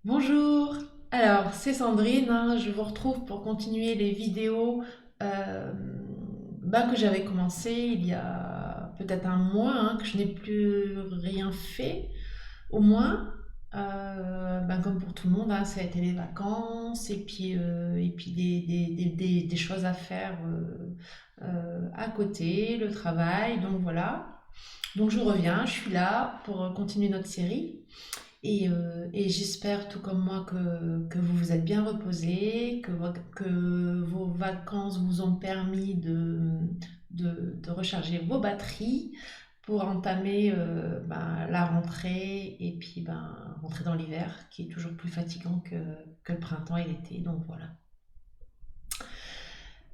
Bonjour, alors c'est Sandrine, hein, je vous retrouve pour continuer les vidéos euh, que j'avais commencé il y a peut-être un mois, hein, que je n'ai plus rien fait, au moins. Comme pour tout le monde, hein, ça a été les vacances et puis des choses à faire à côté, le travail, donc voilà. Donc je reviens, je suis là pour continuer notre série. Et j'espère, tout comme moi, que vous vous êtes bien reposé, que vos vacances vous ont permis de recharger vos batteries pour entamer la rentrée et puis rentrer dans l'hiver qui est toujours plus fatigant que le printemps et l'été. Donc voilà.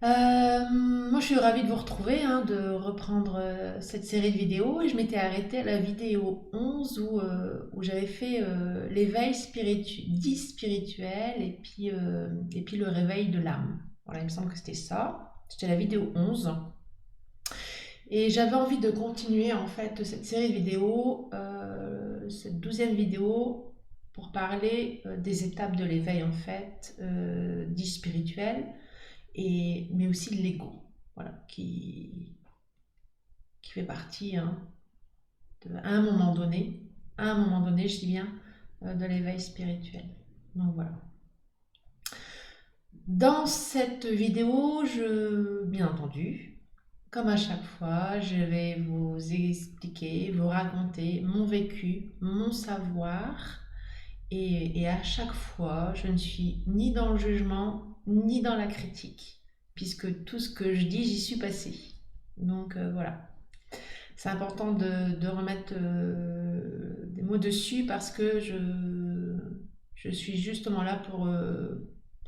Moi, je suis ravie de vous retrouver, hein, de reprendre cette série de vidéos. Et je m'étais arrêtée à la vidéo 11 où j'avais fait l'éveil dit spirituel et puis le réveil de l'âme. Voilà, il me semble que c'était ça. C'était la vidéo 11. Et j'avais envie de continuer en fait cette série de vidéos, cette 12e vidéo, pour parler des étapes de l'éveil en fait, dit spirituel mais aussi de l'ego, voilà, qui fait partie, hein, à un moment donné, je dis bien, de l'éveil spirituel. Donc voilà. Dans cette vidéo, bien entendu, comme à chaque fois, je vais vous expliquer, vous raconter mon vécu, mon savoir, et à chaque fois, je ne suis ni dans le jugement, ni dans la critique, puisque tout ce que je dis, j'y suis passée. Donc voilà. C'est important de remettre des mots dessus parce que je suis justement là pour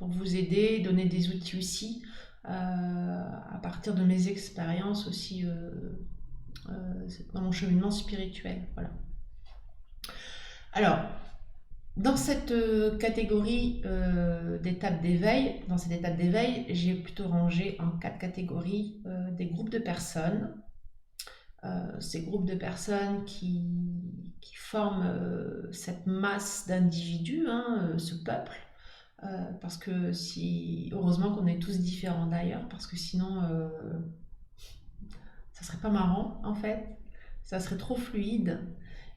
vous aider, donner des outils aussi à partir de mes expériences aussi dans mon cheminement spirituel. Voilà. Alors, dans cette catégorie d'étapes d'éveil, dans cette étape d'éveil, j'ai plutôt rangé en 4 catégories des groupes de personnes. Ces groupes de personnes qui forment cette masse d'individus, hein, ce peuple, parce que heureusement qu'on est tous différents d'ailleurs, parce que sinon, ça serait pas marrant en fait, ça serait trop fluide.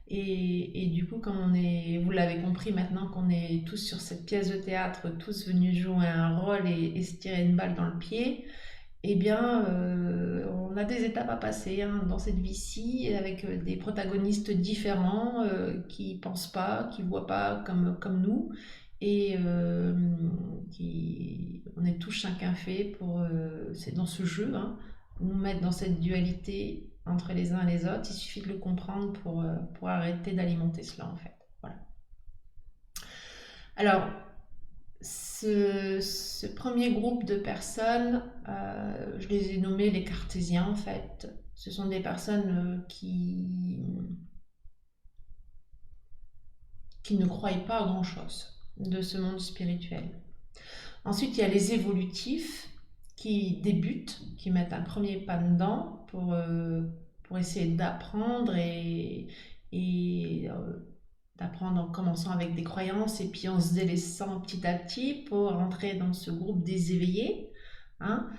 Et du coup, comme vous l'avez compris maintenant qu'on est tous sur cette pièce de théâtre, tous venus jouer un rôle et se tirer une balle dans le pied, eh bien, on a des étapes à passer, hein, dans cette vie-ci, avec des protagonistes différents qui pensent pas, qui voient pas comme nous, et on est tous chacun fait pour, c'est dans ce jeu, hein, nous mettre dans cette dualité entre les uns et les autres. Il suffit de le comprendre pour arrêter d'alimenter cela, en fait. Voilà. Alors, ce premier groupe de personnes, je les ai nommés les cartésiens en fait. Ce sont des personnes qui ne croient pas à grand-chose de ce monde spirituel. Ensuite, il y a les évolutifs qui débutent, qui mettent un premier pas dedans pour essayer d'apprendre et d'apprendre en commençant avec des croyances et puis en se délaissant petit à petit pour rentrer dans ce groupe des éveillés, hein,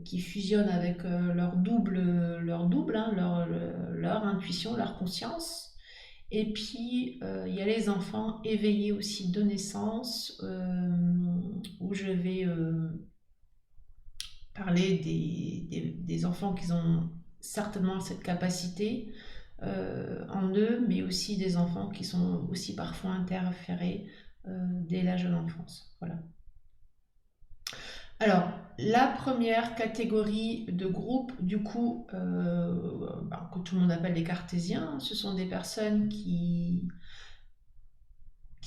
qui fusionnent avec leur double, hein, leur intuition, leur conscience. Et puis, il y a les enfants éveillés aussi de naissance, où je vais parler des enfants qui ont certainement cette capacité en eux, mais aussi des enfants qui sont aussi parfois interférés dès l'âge de l'enfance. Voilà. Alors, la première catégorie de groupe, du coup, que tout le monde appelle les cartésiens, ce sont des personnes qui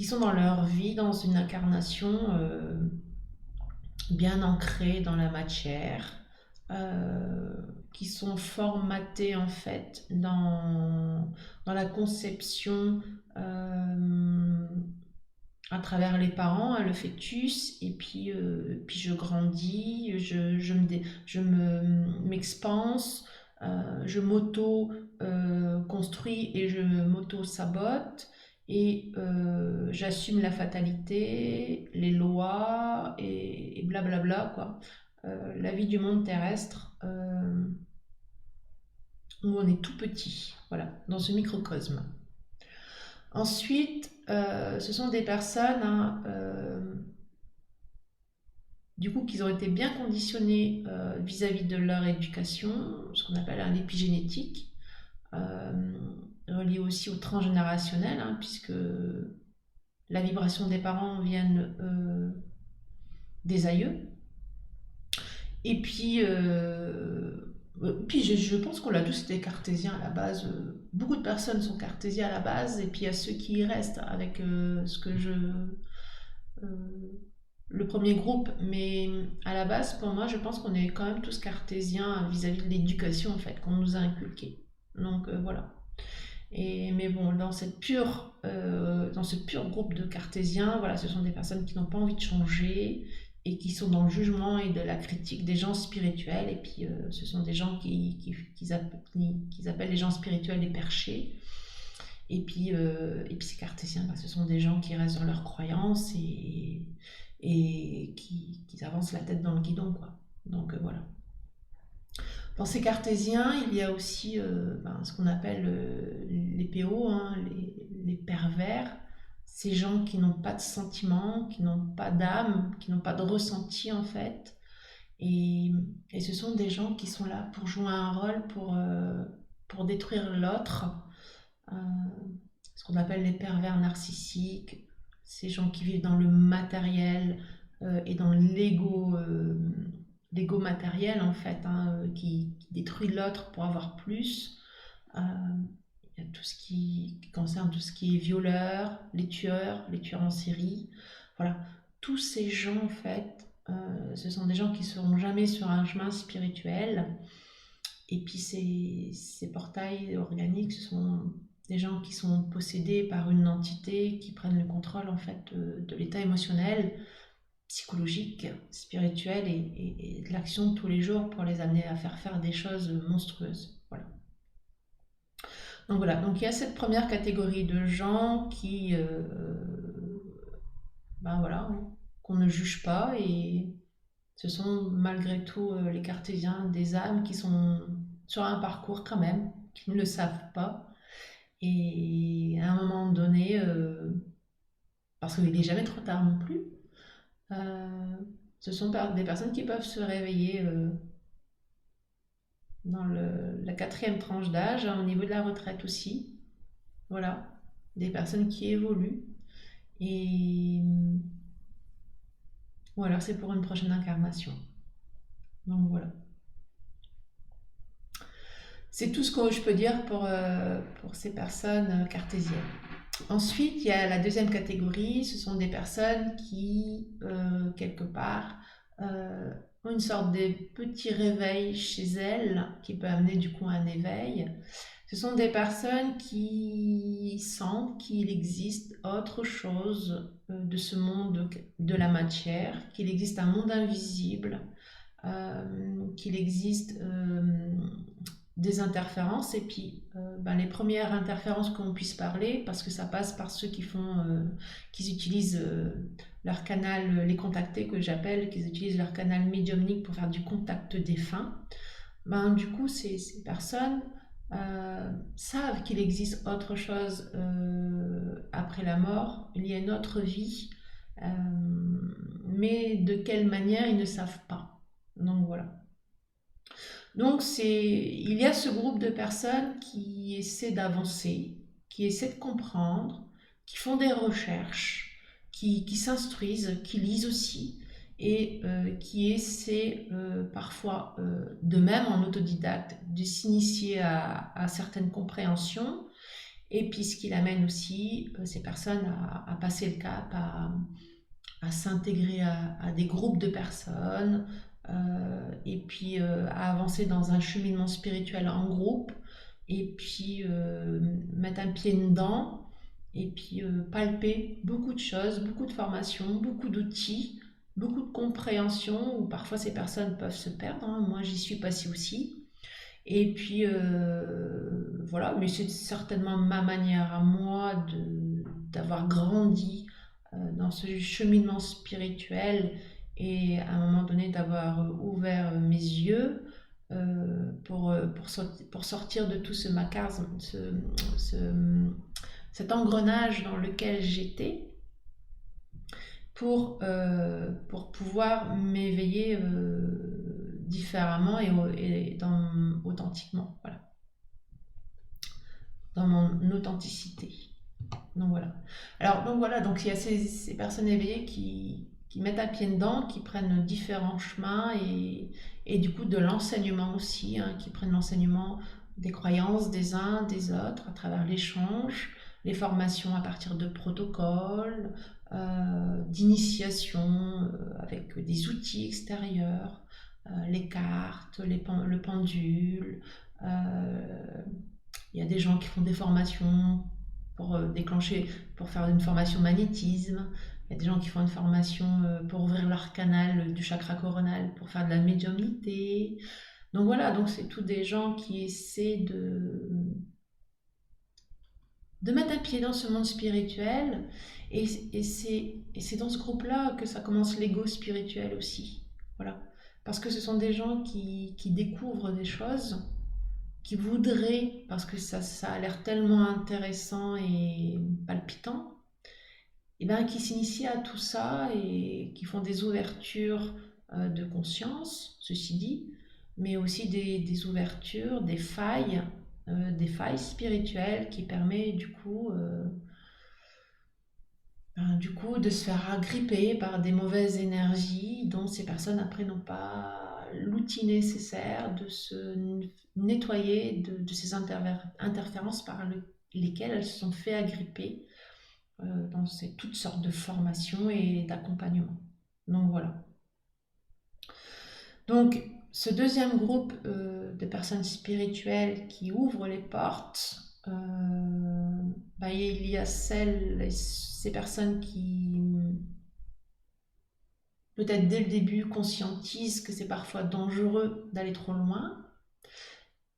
sont dans leur vie, dans une incarnation bien ancrée dans la matière, qui sont formatées en fait dans la conception à travers les parents, hein, le fœtus, et puis je grandis, m'expanse, je m'auto-construis et je m'auto-sabote. et j'assume la fatalité, les lois et blablabla, quoi. La vie du monde terrestre, où on est tout petit, voilà, dans ce microcosme. Ensuite, ce sont des personnes, hein, du coup, qui ont été bien conditionnées vis-à-vis de leur éducation, ce qu'on appelle l'épigénétique, euh, relié aussi au transgénérationnel, hein, puisque la vibration des parents viennent des aïeux. Et puis je pense qu'on l'a tous été cartésiens à la base. Beaucoup de personnes sont cartésiens à la base, et puis il y a ceux qui y restent avec ce que je... le premier groupe. Mais à la base, pour moi, je pense qu'on est quand même tous cartésiens vis-à-vis de l'éducation, en fait, qu'on nous a inculquée. Donc voilà. Mais bon, dans ce pur groupe de cartésiens, voilà, ce sont des personnes qui n'ont pas envie de changer et qui sont dans le jugement et de la critique des gens spirituels. Et puis, ce sont des gens qu'ils appellent les gens spirituels les perchés. Et puis ces cartésiens, bah, ce sont des gens qui restent dans leurs croyances et qui avancent la tête dans le guidon, quoi. Donc voilà. Dans ces cartésiens, il y a aussi ce qu'on appelle les PO, hein, les pervers, ces gens qui n'ont pas de sentiments, qui n'ont pas d'âme, qui n'ont pas de ressenti en fait. Et, et ce sont des gens qui sont là pour jouer un rôle, pour détruire l'autre. Euh, Ce qu'on appelle les pervers narcissiques, ces gens qui vivent dans le matériel et dans l'ego matériel en fait, hein, qui détruit l'autre pour avoir plus. Euh, il y a tout ce qui concerne tout ce qui est violeurs, les tueurs en série. Voilà, tous ces gens en fait, ce sont des gens qui ne seront jamais sur un chemin spirituel. Et puis ces portails organiques, ce sont des gens qui sont possédés par une entité qui prennent le contrôle en fait de l'état émotionnel, psychologique, spirituel et de l'action de tous les jours pour les amener à faire des choses monstrueuses. Voilà. Donc voilà, donc il y a cette première catégorie de gens qui, voilà, qu'on ne juge pas, et ce sont malgré tout les cartésiens des âmes qui sont sur un parcours quand même, qui ne le savent pas. Et à un moment donné, parce qu'il n'est jamais trop tard non plus, euh, ce sont des personnes qui peuvent se réveiller dans la quatrième tranche d'âge, hein, au niveau de la retraite aussi. Voilà, des personnes qui évoluent. Et ou alors c'est pour une prochaine incarnation. Donc voilà. C'est tout ce que je peux dire pour ces personnes cartésiennes. Ensuite, il y a la deuxième catégorie, ce sont des personnes qui, quelque part, ont une sorte de petit réveil chez elles, qui peut amener du coup à un éveil. Ce sont des personnes qui sentent qu'il existe autre chose de ce monde de la matière, qu'il existe un monde invisible, qu'il existe des interférences. Et puis les premières interférences qu'on puisse parler, parce que ça passe par ceux qui utilisent leur canal, les contactés que j'appelle, qui utilisent leur canal médiumnique pour faire du contact défunt. Du coup ces personnes savent qu'il existe autre chose après la mort, il y a une autre vie, mais de quelle manière ils ne savent pas. Donc voilà. Donc il y a ce groupe de personnes qui essaient d'avancer, qui essaient de comprendre, qui font des recherches, qui s'instruisent, qui lisent aussi, et qui essaient parfois d'eux-mêmes en autodidacte de s'initier à certaines compréhensions. Et puis ce qui l'amène aussi ces personnes à passer le cap, à s'intégrer à des groupes de personnes, et puis à avancer dans un cheminement spirituel en groupe, et puis mettre un pied dedans, et puis palper beaucoup de choses, beaucoup de formations, beaucoup d'outils, beaucoup de compréhension, où parfois ces personnes peuvent se perdre, hein. Moi j'y suis passée aussi. Et puis voilà, mais c'est certainement ma manière à moi d'avoir grandi dans ce cheminement spirituel et à un moment donné d'avoir ouvert mes yeux pour sortir de tout ce macasme, cet engrenage dans lequel j'étais pour pouvoir m'éveiller différemment et authentiquement, voilà, dans mon authenticité. Donc voilà. Alors donc voilà, donc il y a ces personnes éveillées qui mettent un pied dedans, qui prennent différents chemins et du coup de l'enseignement aussi, hein, qui prennent l'enseignement des croyances des uns, des autres, à travers l'échange, les formations à partir de protocoles, d'initiation avec des outils extérieurs, les cartes, le pendule. Il y a des gens qui font des formations pour déclencher, pour faire une formation magnétisme. Il y a des gens qui font une formation pour ouvrir leur canal du chakra coronal, pour faire de la médiumnité. Donc voilà, donc c'est tous des gens qui essaient de mettre un pied dans ce monde spirituel. Et c'est dans ce groupe-là que ça commence l'ego spirituel aussi. Voilà. Parce que ce sont des gens qui découvrent des choses, qui voudraient, parce que ça a l'air tellement intéressant et palpitant, et bien qui s'initient à tout ça et qui font des ouvertures de conscience, ceci dit, mais aussi des ouvertures, des failles spirituelles qui permettent du coup de se faire agripper par des mauvaises énergies dont ces personnes après n'ont pas l'outil nécessaire de se nettoyer de ces interférences par lesquelles elles se sont fait agripper dans toutes sortes de formations et d'accompagnement. Donc voilà. Donc ce deuxième groupe de personnes spirituelles qui ouvrent les portes, il y a ces personnes qui peut-être dès le début conscientisent que c'est parfois dangereux d'aller trop loin.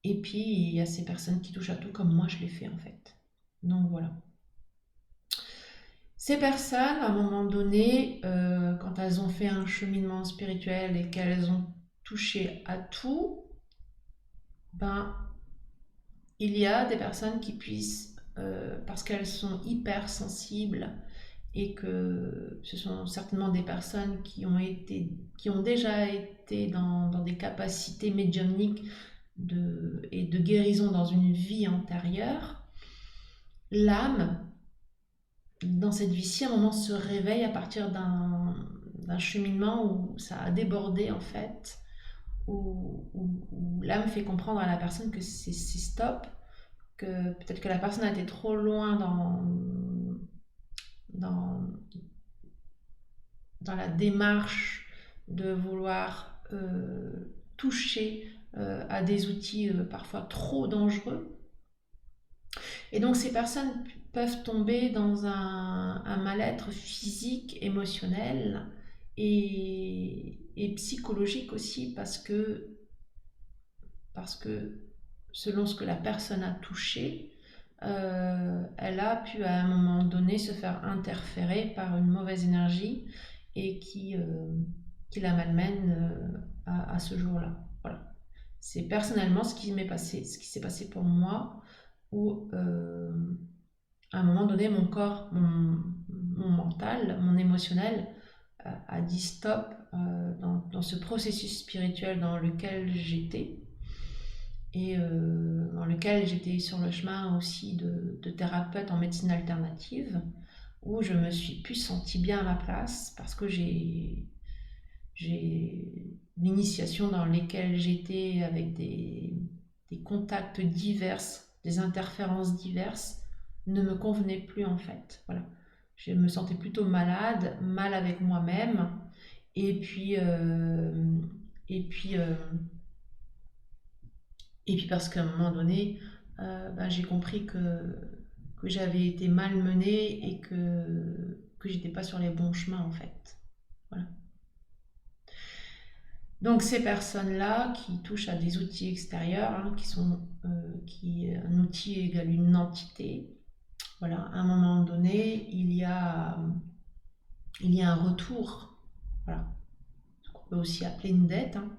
Et puis il y a ces personnes qui touchent à tout comme moi je l'ai fait en fait. Donc voilà. Ces personnes, à un moment donné, quand elles ont fait un cheminement spirituel et qu'elles ont touché à tout, il y a des personnes qui puissent, parce qu'elles sont hypersensibles et que ce sont certainement des personnes qui ont déjà été dans des capacités médiumniques et de guérison dans une vie antérieure, l'âme, dans cette vie-ci, à un moment se réveille à partir d'un cheminement où ça a débordé en fait, où l'âme fait comprendre à la personne que c'est stop, que peut-être que la personne a été trop loin dans, dans la démarche de vouloir toucher à des outils parfois trop dangereux. Et donc ces personnes peuvent tomber dans un mal-être physique, émotionnel et psychologique aussi parce que selon ce que la personne a touché, elle a pu à un moment donné se faire interférer par une mauvaise énergie et qui la malmène à ce jour-là. Voilà. C'est personnellement ce qui s'est passé pour moi, où à un moment donné mon corps, mon mental, mon émotionnel a dit stop dans ce processus spirituel dans lequel j'étais et dans lequel j'étais sur le chemin aussi de thérapeute en médecine alternative, où je me suis plus sentie bien à ma place parce que j'ai l'initiation dans lesquelles j'étais avec des contacts divers, des interférences diverses, ne me convenait plus en fait. Voilà. Je me sentais plutôt malade, mal avec moi-même, et puis parce qu'à un moment donné, j'ai compris que j'avais été malmenée et que j'étais pas sur les bons chemins en fait. Voilà. Donc ces personnes-là qui touchent à des outils extérieurs, hein, un outil égale une entité, Voilà, à un moment donné, il y a un retour, voilà, ce qu'on peut aussi appeler une dette, hein.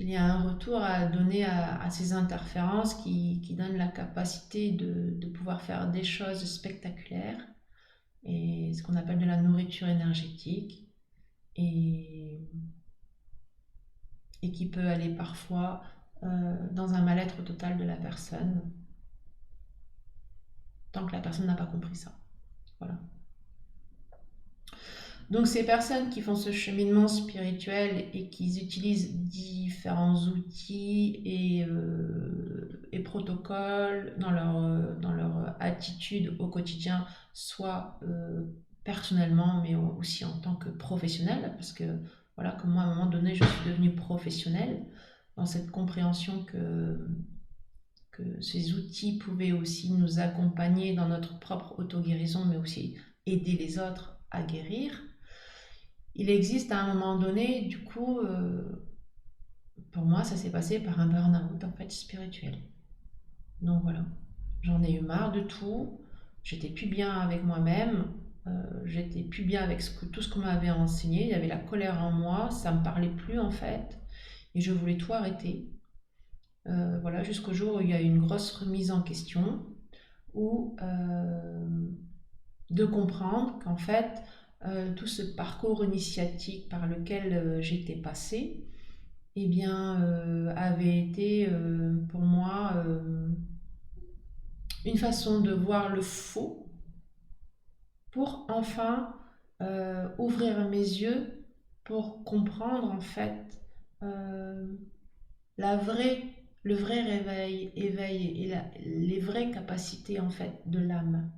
Il y a un retour à donner à ces interférences qui donnent la capacité de pouvoir faire des choses spectaculaires et ce qu'on appelle de la nourriture énergétique et, et qui peut aller parfois dans un mal-être total de la personne tant que la personne n'a pas compris ça. Voilà. Donc ces personnes qui font ce cheminement spirituel et qui utilisent différents outils et protocoles dans leur attitude au quotidien, soit personnellement, mais aussi en tant que professionnel, parce que voilà, comme moi à un moment donné, je suis devenue professionnelle dans cette compréhension que ces outils pouvaient aussi nous accompagner dans notre propre auto-guérison, mais aussi aider les autres à guérir. Il existe à un moment donné, du coup, pour moi, ça s'est passé par un burn-out en fait spirituel. Donc voilà, j'en ai eu marre de tout. J'étais plus bien avec moi-même. J'étais plus bien avec tout ce qu'on m'avait enseigné. Il y avait la colère en moi, ça me parlait plus en fait, et je voulais tout arrêter. Voilà, jusqu'au jour où il y a eu une grosse remise en question, où de comprendre qu'en fait, tout ce parcours initiatique par lequel j'étais passée, eh bien, avait été pour moi une façon de voir le faux pour enfin ouvrir mes yeux pour comprendre en fait euh, la vraie, le vrai éveil et les vraies capacités en fait de l'âme,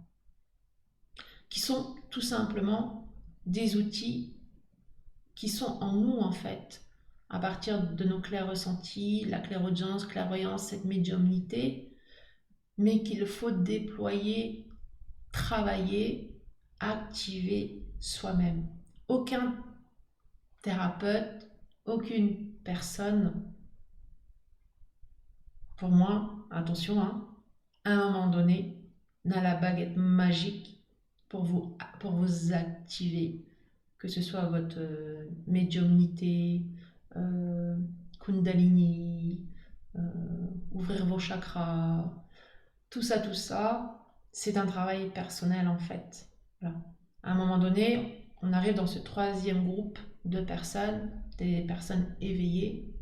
qui sont tout simplement des outils qui sont en nous en fait, à partir de nos clairs ressentis, la clairaudience, clairvoyance, cette médiumnité, mais qu'il faut déployer, travailler, activer soi-même. Aucun thérapeute, aucune personne, pour moi, attention, hein, à un moment donné, n'a la baguette magique pour vous activer, que ce soit votre médiumnité, euh, kundalini, euh, ouvrir vos chakras, tout ça, c'est un travail personnel en fait. Voilà. À un moment donné, on arrive dans ce troisième groupe de personnes, des personnes éveillées,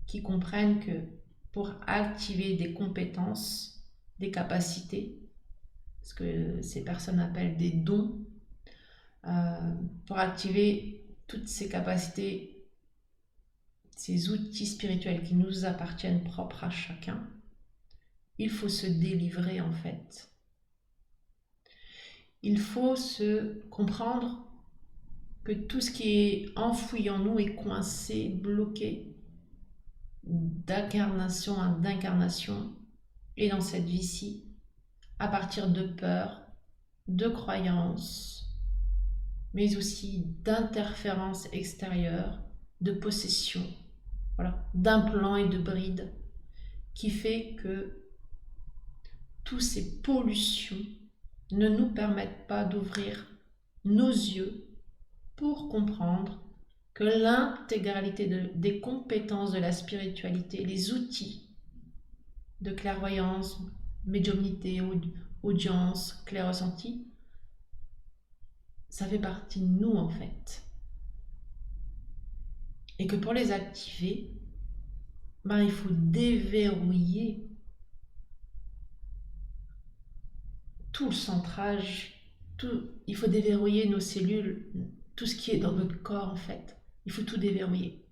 qui comprennent que pour activer des compétences, des capacités, ce que ces personnes appellent des dons, pour activer toutes ces capacités, ces outils spirituels qui nous appartiennent propres à chacun, il faut se délivrer en fait. Il faut se comprendre que tout ce qui est enfoui en nous est coincé, bloqué d'incarnation en incarnation et dans cette vie-ci à partir de peurs, de croyances, mais aussi d'interférences extérieures, de possession, voilà, d'implants et de brides, qui fait que toutes ces pollutions ne nous permettent pas d'ouvrir nos yeux pour comprendre que l'intégralité des compétences de la spiritualité, les outils de clairvoyance, médiumnité, audience, clair ressenti, ça fait partie de nous en fait. Et que pour les activer, ben, il faut déverrouiller tout le centrage, il faut déverrouiller nos cellules, tout ce qui est dans notre corps en fait. Il faut tout déverrouiller.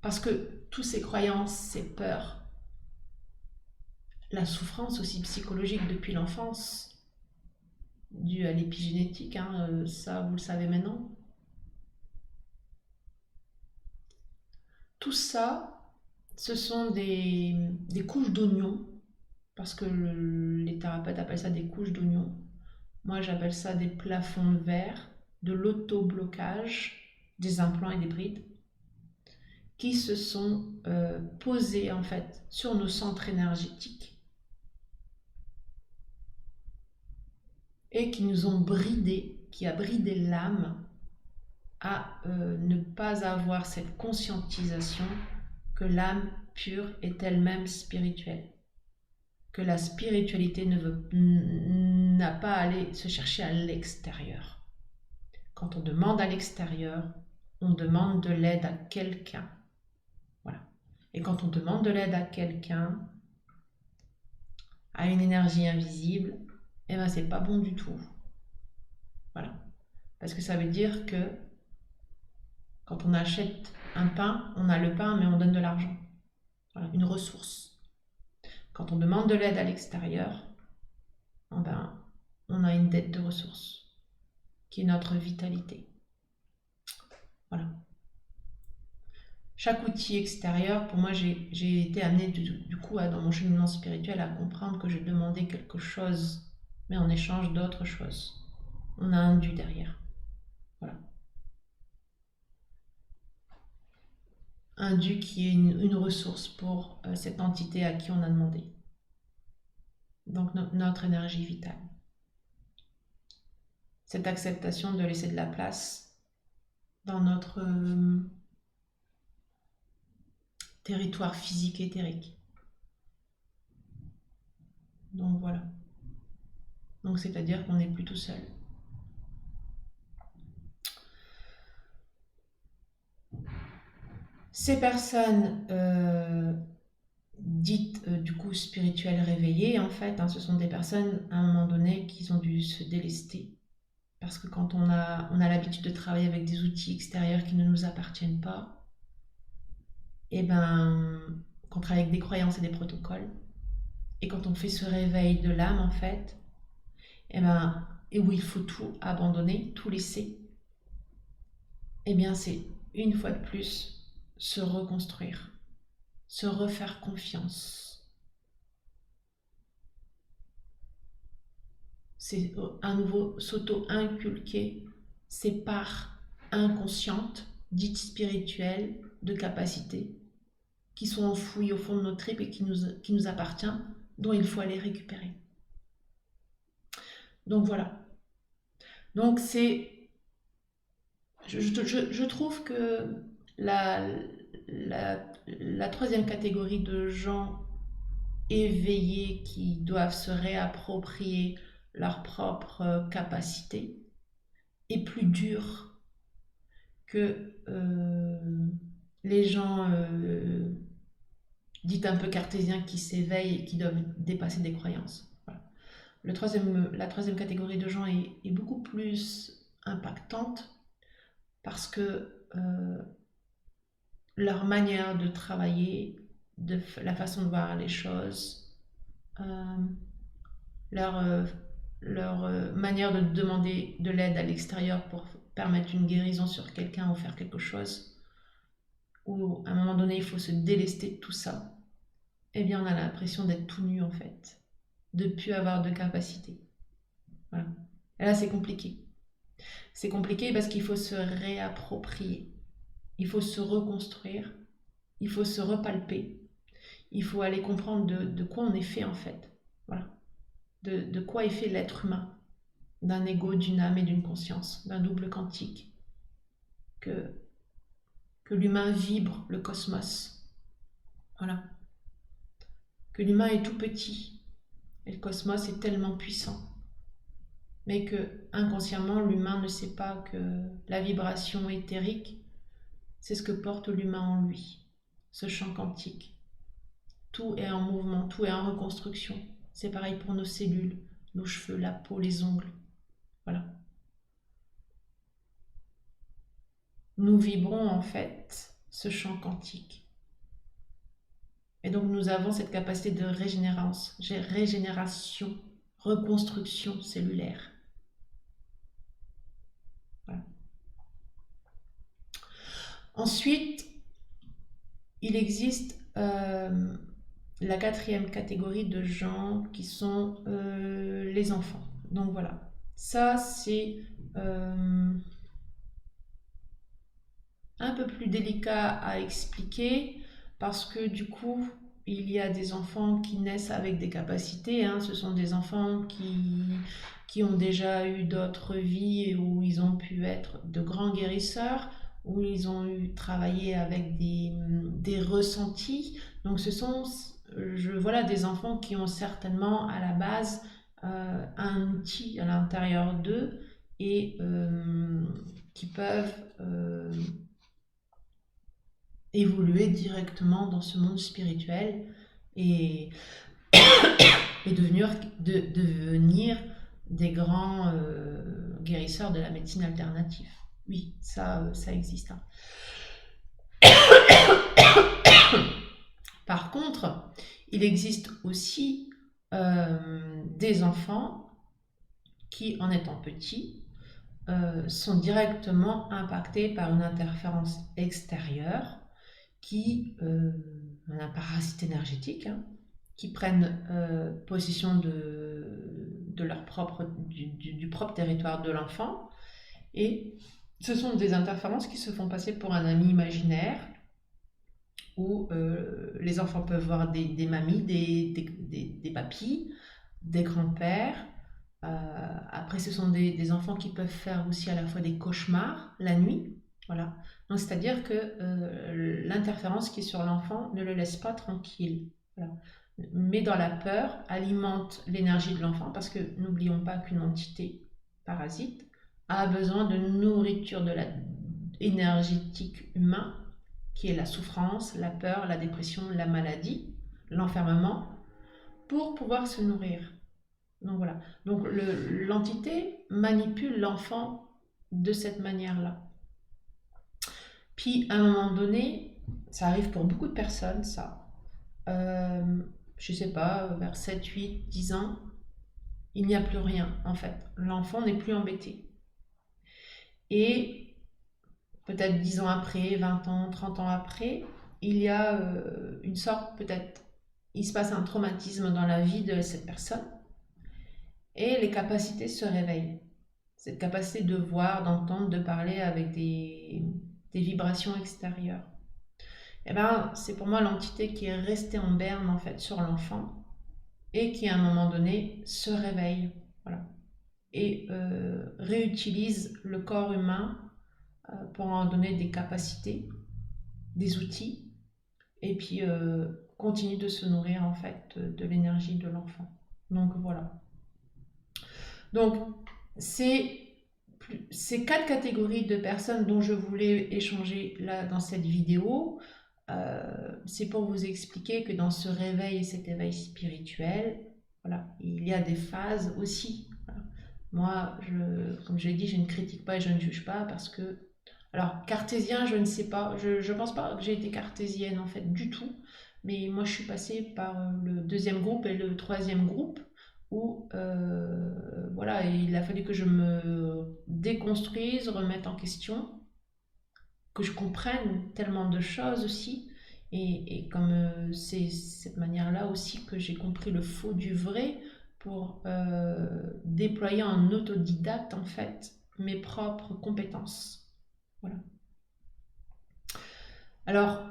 Parce que toutes ces croyances, ces peurs, la souffrance aussi psychologique depuis l'enfance, due à l'épigénétique, hein, ça vous le savez maintenant. Tout ça, ce sont des couches d'oignons, parce que les thérapeutes appellent ça des couches d'oignons. Moi, j'appelle ça des plafonds de verre, de l'auto-blocage, des implants et des brides, qui se sont posés en fait sur nos centres énergétiques et qui nous ont bridés, qui a bridé l'âme à ne pas avoir cette conscientisation que l'âme pure est elle-même spirituelle, que la spiritualité n'a pas à aller se chercher à l'extérieur. Quand on demande à l'extérieur, on demande de l'aide à quelqu'un. Voilà. Et quand on demande de l'aide à quelqu'un, à une énergie invisible, eh ben c'est pas bon du tout. Voilà. Parce que ça veut dire que quand on achète un pain, on a le pain mais on donne de l'argent. Voilà, une ressource. Quand on demande de l'aide à l'extérieur, eh ben, on a une dette de ressources, qui est notre vitalité. Voilà. Chaque outil extérieur, pour moi, j'ai été amenée du coup dans mon cheminement spirituel à comprendre que je demandais quelque chose, mais en échange d'autre chose. On a un dû derrière. Voilà. Un dû qui est une ressource pour cette entité à qui on a demandé. Donc notre énergie vitale. Cette acceptation de laisser de la place dans notre territoire physique et éthérique. Donc voilà. Donc c'est-à-dire qu'on n'est plus tout seul. Ces personnes dites du coup spirituelles réveillées, en fait, ce sont des personnes à un moment donné qui ont dû se délester. Parce que quand on a l'habitude de travailler avec des outils extérieurs qui ne nous appartiennent pas, et ben, qu'on travaille avec des croyances et des protocoles, et quand on fait ce réveil de l'âme, en fait, et où il faut tout abandonner, tout laisser, et bien c'est une fois de plus se reconstruire, se refaire confiance. C'est à nouveau s'auto-inculquer ces parts inconscientes, dites spirituelles, de capacités, qui sont enfouies au fond de nos tripes et qui nous appartiennent, dont il faut aller récupérer. Donc voilà. Donc je trouve que la troisième catégorie de gens éveillés qui doivent se réapproprier leurs propres capacités est plus dure que les gens dits un peu cartésiens qui s'éveillent et qui doivent dépasser des croyances. Voilà. La troisième catégorie de gens est beaucoup plus impactante parce que leur manière de travailler, la façon de voir les choses, leur manière de demander de l'aide à l'extérieur pour permettre une guérison sur quelqu'un ou faire quelque chose, où à un moment donné il faut se délester de tout ça, eh bien on a l'impression d'être tout nu en fait, de ne plus avoir de capacité. Voilà. Et là c'est compliqué. C'est compliqué parce qu'il faut se réapproprier, il faut se reconstruire, il faut se repalper, il faut aller comprendre de quoi on est fait en fait. Voilà. De quoi est fait l'être humain, d'un ego, d'une âme et d'une conscience, d'un double quantique, que l'humain vibre le cosmos. Voilà. Que l'humain est tout petit et le cosmos est tellement puissant. Mais que inconsciemment, l'humain ne sait pas que la vibration éthérique, c'est ce que porte l'humain en lui, ce champ quantique. Tout est en mouvement, tout est en reconstruction. C'est pareil pour nos cellules, nos cheveux, la peau, les ongles. Voilà. Nous vibrons en fait ce champ quantique. Et donc nous avons cette capacité de régénération, reconstruction cellulaire. Voilà. Ensuite, il existe la quatrième catégorie de gens qui sont les enfants. Donc voilà, ça c'est un peu plus délicat à expliquer parce que du coup, il y a des enfants qui naissent avec des capacités, hein. Ce sont des enfants qui ont déjà eu d'autres vies et où ils ont pu être de grands guérisseurs, où ils ont eu travaillé avec des ressentis. Donc ce sont voilà, des enfants qui ont certainement à la base un outil à l'intérieur d'eux et qui peuvent évoluer directement dans ce monde spirituel et, et devenir des grands guérisseurs de la médecine alternative. Oui, ça existe. Hein. Par contre, il existe aussi des enfants qui, en étant petits, sont directement impactés par une interférence extérieure un parasite énergétique, hein, qui prennent possession de leur du propre territoire de l'enfant. Et ce sont des interférences qui se font passer pour un ami imaginaire où les enfants peuvent voir des mamies, des papis, des grands-pères. Après, ce sont des enfants qui peuvent faire aussi à la fois des cauchemars la nuit. Voilà. Donc, c'est-à-dire que l'interférence qui est sur l'enfant ne le laisse pas tranquille. Voilà. Mais dans la peur, alimente l'énergie de l'enfant parce que n'oublions pas qu'une entité parasite a besoin de nourriture énergétique humain qui est la souffrance, la peur, la dépression, la maladie, l'enfermement, pour pouvoir se nourrir. Donc voilà. Donc l'entité manipule l'enfant de cette manière-là. Puis à un moment donné, ça arrive pour beaucoup de personnes, ça. Je sais pas, vers 7, 8, 10 ans, il n'y a plus rien en fait. L'enfant n'est plus embêté. Et peut-être 10 ans après, 20 ans, 30 ans après, il y a une sorte, peut-être, il se passe un traumatisme dans la vie de cette personne et les capacités se réveillent. Cette capacité de voir, d'entendre, de parler avec des vibrations extérieures. Et ben, c'est pour moi l'entité qui est restée en berne en fait sur l'enfant et qui à un moment donné se réveille, voilà, et réutilise le corps humain pour en donner des capacités, des outils, et puis continue de se nourrir en fait de l'énergie de l'enfant. Donc voilà. Donc ces 4 catégories de personnes dont je voulais échanger là dans cette vidéo, c'est pour vous expliquer que dans ce réveil et cet éveil spirituel, voilà, il y a des phases aussi. Voilà. Moi, comme je l'ai dit, je ne critique pas et je ne juge pas parce que, alors cartésien, je ne sais pas, je pense pas que j'ai été cartésienne en fait du tout, mais moi je suis passée par le 2e groupe et le 3e groupe où voilà, il a fallu que je me déconstruise, remette en question, que je comprenne tellement de choses aussi. Et comme c'est cette manière-là aussi que j'ai compris le faux du vrai pour déployer en autodidacte en fait mes propres compétences. Voilà. Alors,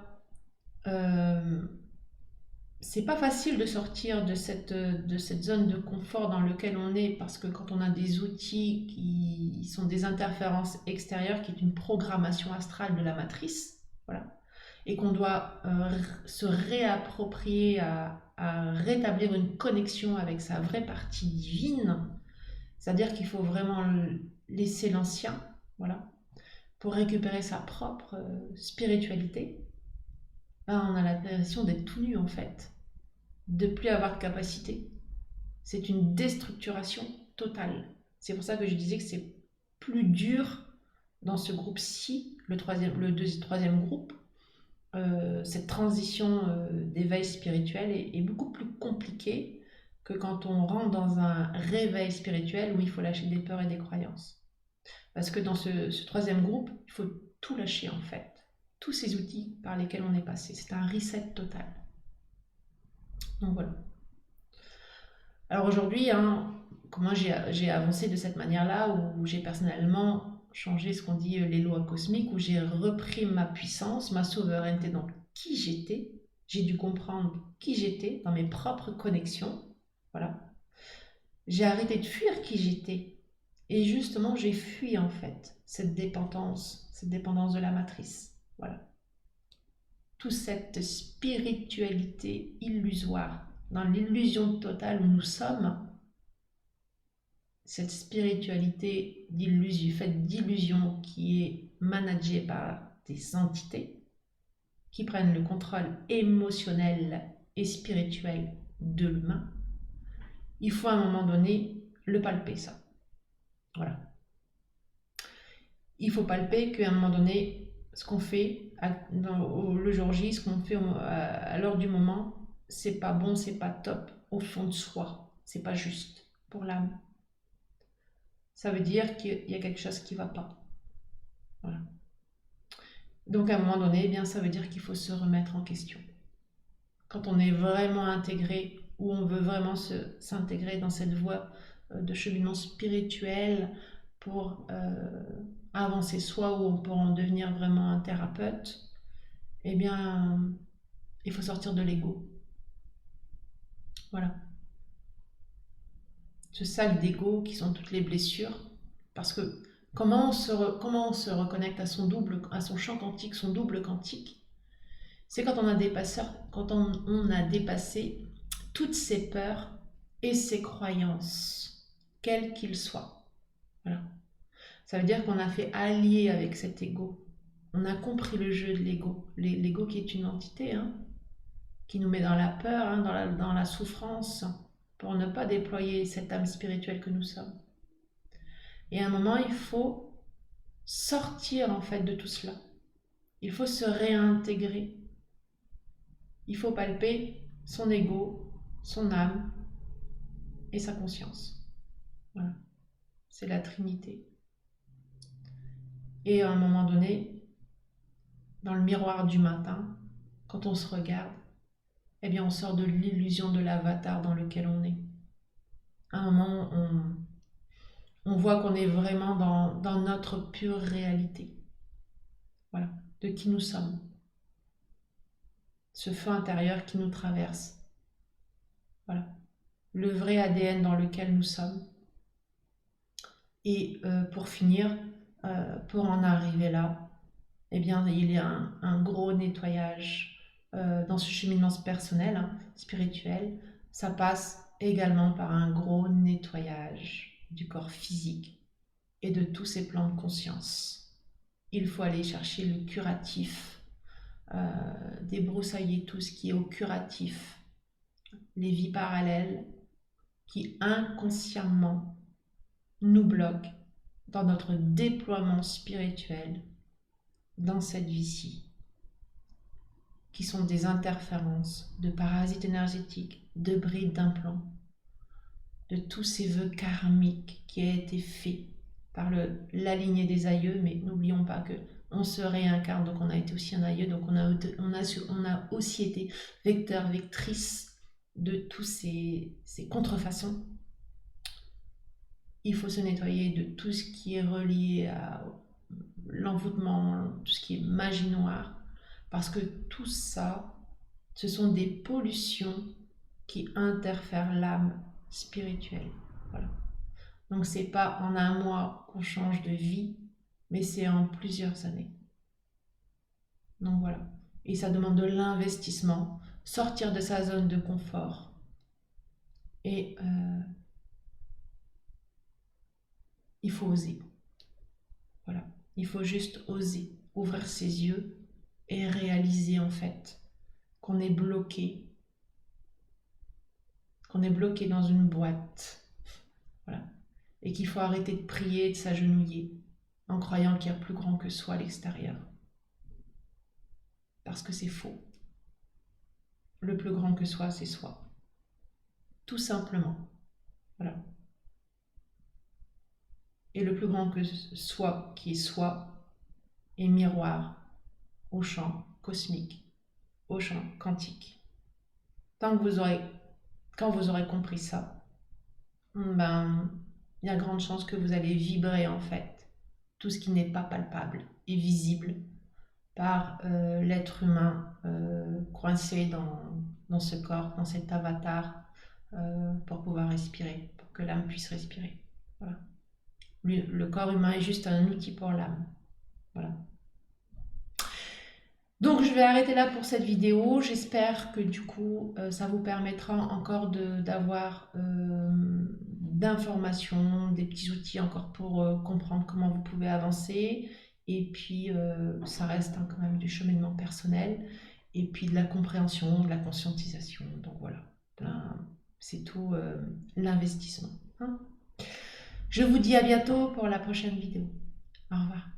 c'est pas facile de sortir de cette zone de confort dans laquelle on est parce que quand on a des outils qui sont des interférences extérieures, qui est une programmation astrale de la matrice, voilà, et qu'on doit se réapproprier à rétablir une connexion avec sa vraie partie divine, c'est-à-dire qu'il faut vraiment laisser l'ancien, voilà, pour récupérer sa propre spiritualité. Ben, on a l'impression d'être tout nu en fait, de plus avoir de capacité. C'est une déstructuration totale. C'est pour ça que je disais que c'est plus dur dans ce groupe-ci, le troisième groupe. Cette transition d'éveil spirituel est beaucoup plus compliquée que quand on rentre dans un réveil spirituel où il faut lâcher des peurs et des croyances. Parce que dans ce 3e groupe, il faut tout lâcher en fait. Tous ces outils par lesquels on est passé. C'est un reset total. Donc voilà. Alors aujourd'hui, hein, comment j'ai avancé de cette manière-là, où j'ai personnellement changé ce qu'on dit les lois cosmiques, où j'ai repris ma puissance, ma souveraineté dans qui j'étais. J'ai dû comprendre qui j'étais dans mes propres connexions. Voilà. J'ai arrêté de fuir qui j'étais. Et justement, j'ai fui en fait cette dépendance de la matrice. Voilà. Toute cette spiritualité illusoire, dans l'illusion totale où nous sommes, cette spiritualité d'illusion, faite d'illusion qui est managée par des entités qui prennent le contrôle émotionnel et spirituel de l'humain, il faut à un moment donné le palper, ça. Voilà. Il faut palper qu'à un moment donné, ce qu'on fait le jour J, ce qu'on fait à l'heure du moment, c'est pas bon, c'est pas top au fond de soi, c'est pas juste pour l'âme. Ça veut dire qu'il y a quelque chose qui va pas. Voilà. Donc à un moment donné, eh bien, ça veut dire qu'il faut se remettre en question. Quand on est vraiment intégré, ou on veut vraiment s'intégrer dans cette voie de cheminement spirituel pour avancer soi, ou pour en devenir vraiment un thérapeute, eh bien, il faut sortir de l'ego. Voilà. Ce sac d'ego qui sont toutes les blessures. Parce que comment on se reconnecte à son champ quantique, son double quantique, c'est quand on a dépassé toutes ses peurs et ses croyances, quels qu'ils soient. Voilà. Ça veut dire qu'on a fait allier avec cet ego. On a compris le jeu de l'ego. L'ego qui est une entité, qui nous met dans la peur, dans la souffrance, pour ne pas déployer cette âme spirituelle que nous sommes. Et à un moment, il faut sortir en fait de tout cela. Il faut se réintégrer. Il faut palper son ego, son âme et sa conscience. Voilà. C'est la Trinité. Et à un moment donné, dans le miroir du matin, quand on se regarde, eh bien on sort de l'illusion de l'avatar dans lequel on est. À un moment, on voit qu'on est vraiment dans notre pure réalité. Voilà, de qui nous sommes. Ce feu intérieur qui nous traverse. Voilà, le vrai ADN dans lequel nous sommes. Et pour finir, pour en arriver là, eh bien, il y a un gros nettoyage dans ce cheminement personnel, spirituel. Ça passe également par un gros nettoyage du corps physique et de tous ces plans de conscience. Il faut aller chercher le curatif, débroussailler tout ce qui est au curatif, les vies parallèles qui inconsciemment nous bloquent dans notre déploiement spirituel dans cette vie-ci, qui sont des interférences de parasites énergétiques, de brides d'implants, de tous ces vœux karmiques qui ont été faits par la lignée des aïeux, mais n'oublions pas que on se réincarne, donc on a été aussi un aïeux, donc on a aussi été vecteur, vectrice de tous ces contrefaçons. Il faut se nettoyer de tout ce qui est relié à l'envoûtement, tout ce qui est magie noire, parce que tout ça, ce sont des pollutions qui interfèrent l'âme spirituelle. Voilà. Donc c'est pas en un mois qu'on change de vie, mais c'est en plusieurs années. Donc voilà. Et ça demande de l'investissement, sortir de sa zone de confort. Et il faut oser. Voilà. Il faut juste oser, ouvrir ses yeux et réaliser en fait qu'on est bloqué dans une boîte. Voilà. Et qu'il faut arrêter de prier, de s'agenouiller en croyant qu'il y a plus grand que soi à l'extérieur. Parce que c'est faux. Le plus grand que soi, c'est soi. Tout simplement. Voilà. Et le plus grand que soi, qui est soi, est miroir au champ cosmique, au champ quantique. Quand vous aurez compris ça, ben, il y a grande chance que vous allez vibrer en fait tout ce qui n'est pas palpable et visible par l'être humain coincé dans ce corps, dans cet avatar, pour pouvoir respirer, pour que l'âme puisse respirer. Voilà. Le corps humain est juste un outil pour l'âme. Voilà. Donc je vais arrêter là pour cette vidéo. J'espère que du coup ça vous permettra encore d'avoir d'informations, des petits outils encore pour comprendre comment vous pouvez avancer. Et puis ça reste quand même du cheminement personnel et puis de la compréhension, de la conscientisation. Donc voilà, c'est tout l'investissement, hein. Je vous dis à bientôt pour la prochaine vidéo. Au revoir.